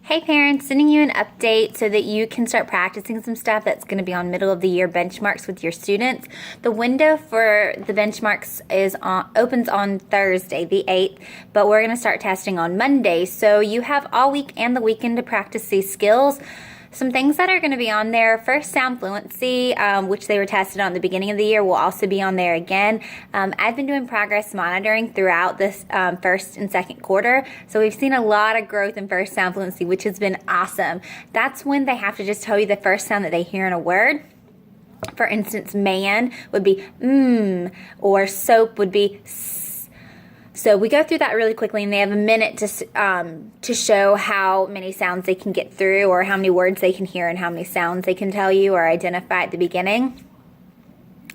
Hey parents, sending you an update so that you can start practicing some stuff that's going to be on middle of the year benchmarks with your students. The window for the benchmarks opens on Thursday, the 8th, but we're going to start testing on Monday. So you have all week and the weekend to practice these skills. Some things that are going to be on there: first, sound fluency, which they were tested on at the beginning of the year, will also be on there again. I've been doing progress monitoring throughout this first and second quarter, so we've seen a lot of growth in first sound fluency, which has been awesome. That's when they have to just tell you the first sound that they hear in a word. For instance, man would be or soap would be s. So we go through that really quickly, and they have a minute to show how many sounds they can get through, or how many words they can hear and how many sounds they can tell you or identify at the beginning.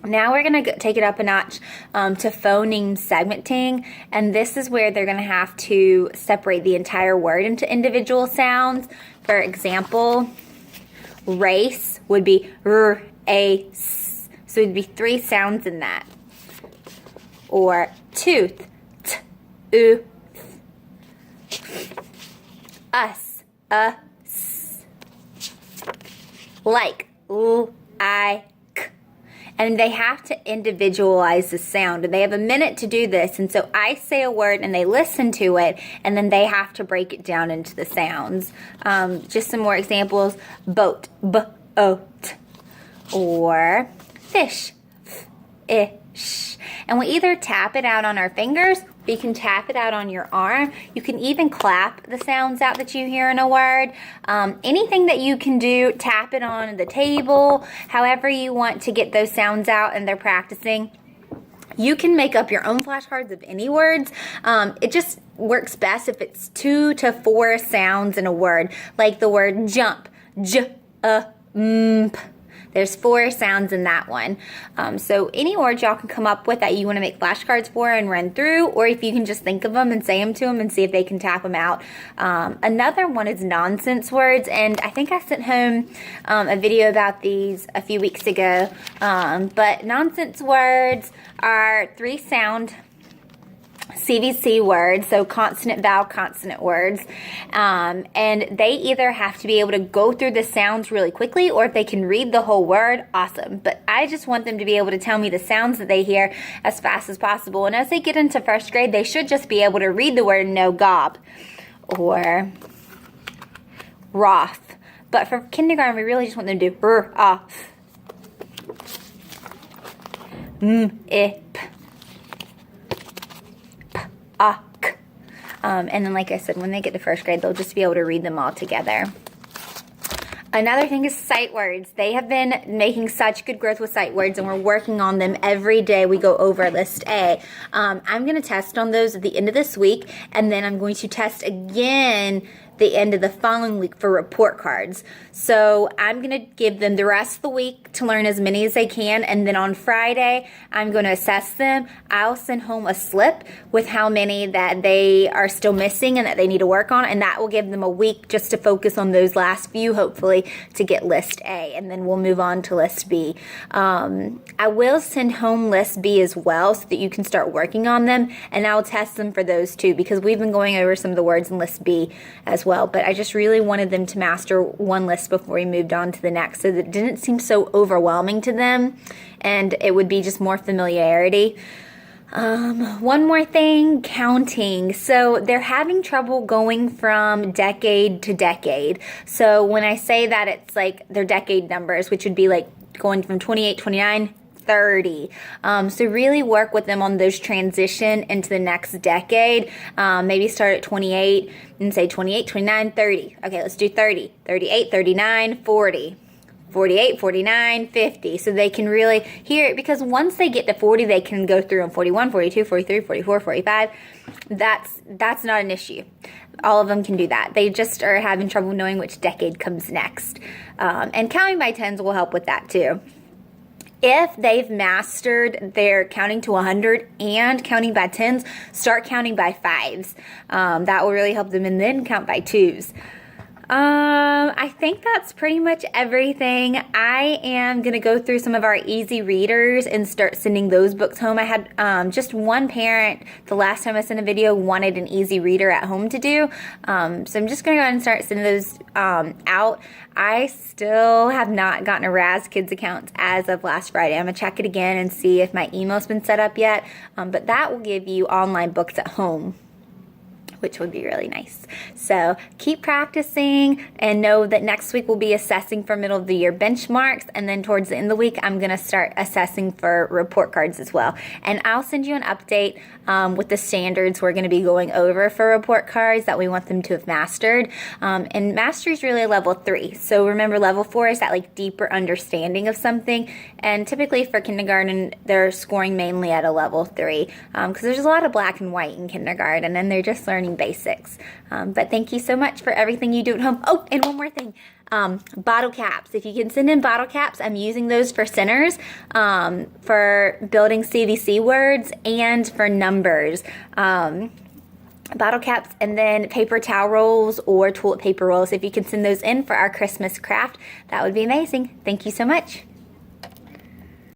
Now we're going to take it up a notch to phoneme segmenting, and this is where they're going to have to separate the entire word into individual sounds. For example, race would be r, a, s. So it would be 3 sounds in that. Or tooth, u, us, s. Like, l, I, k. And they have to individualize the sound. And they have a minute to do this. And so I say a word and they listen to it, and then they have to break it down into the sounds. Just some more examples: boat, b-o-t. Or fish, f-ish. And we either tap it out on our fingers, or you can tap it out on your arm. You can even clap the sounds out that you hear in a word. Anything that you can do, tap it on the table, however you want to get those sounds out, and they're practicing. You can make up your own flashcards of any words. It just works best if it's 2 to 4 sounds in a word, like the word jump, j-a-m-p. There's 4 sounds in that one. So any words y'all can come up with that you want to make flashcards for and run through, or if you can just think of them and say them to them and see if they can tap them out. Another one is nonsense words, and I think I sent home a video about these a few weeks ago. But nonsense words are 3 sound CVC words, so consonant, vowel, consonant words, and they either have to be able to go through the sounds really quickly, or if they can read the whole word, awesome. But I just want them to be able to tell me the sounds that they hear as fast as possible. And as they get into first grade, they should just be able to read the word and know gob or roth. But for kindergarten, we really just want them to do r, off, ip, ak. And then, like I said, when they get to first grade, they'll just be able to read them all together. Another thing is sight words. They have been making such good growth with sight words, and we're working on them every day. We go over list A. I'm going to test on those at the end of this week, and then I'm going to test again the end of the following week for report cards. So I'm going to give them the rest of the week to learn as many as they can, and then on Friday I'm going to assess them. I'll send home a slip with how many that they are still missing and that they need to work on, and that will give them a week just to focus on those last few, hopefully, to get list A, and then we'll move on to list B. I will send home list B as well so that you can start working on them, and I'll test them for those too, because we've been going over some of the words in list B as well. But I just really wanted them to master one list before we moved on to the next, so that it didn't seem so overwhelming to them, and it would be just more familiarity. One more thing, counting. So they're having trouble going from decade to decade. So when I say that, it's like their decade numbers, which would be like going from 28, 29, 30. So really work with them on those transition into the next decade. Maybe start at 28 and say 28, 29, 30. Okay, let's do 30, 38, 39, 40. 48, 49, 50. So they can really hear it, because once they get to 40, they can go through on 41, 42, 43, 44, 45. That's not an issue. All of them can do that. They just are having trouble knowing which decade comes next. And counting by tens will help with that too. If they've mastered their counting to 100 and counting by tens, start counting by fives. That will really help them, and then count by twos. I think that's pretty much everything. I am going to go through some of our easy readers and start sending those books home. I had just one parent, the last time I sent a video, wanted an easy reader at home to do. So I'm just going to go ahead and start sending those out. I still have not gotten a Raz Kids account as of last Friday. I'm going to check it again and see if my email's been set up yet. But that will give you online books at home, which would be really nice. So keep practicing and know that next week we'll be assessing for middle of the year benchmarks, and then towards the end of the week I'm gonna start assessing for report cards as well. And I'll send you an update with the standards we're gonna be going over for report cards that we want them to have mastered. And mastery is really level 3. So remember, level 4 is that like deeper understanding of something. And typically for kindergarten, they're scoring mainly at a level 3 because there's a lot of black and white in kindergarten and they're just learning basics. But thank you so much for everything you do at home. Oh, and one more thing. Bottle caps. If you can send in bottle caps, I'm using those for centers, for building CVC words, and for numbers. Bottle caps, and then paper towel rolls or toilet paper rolls. If you can send those in for our Christmas craft, that would be amazing. Thank you so much.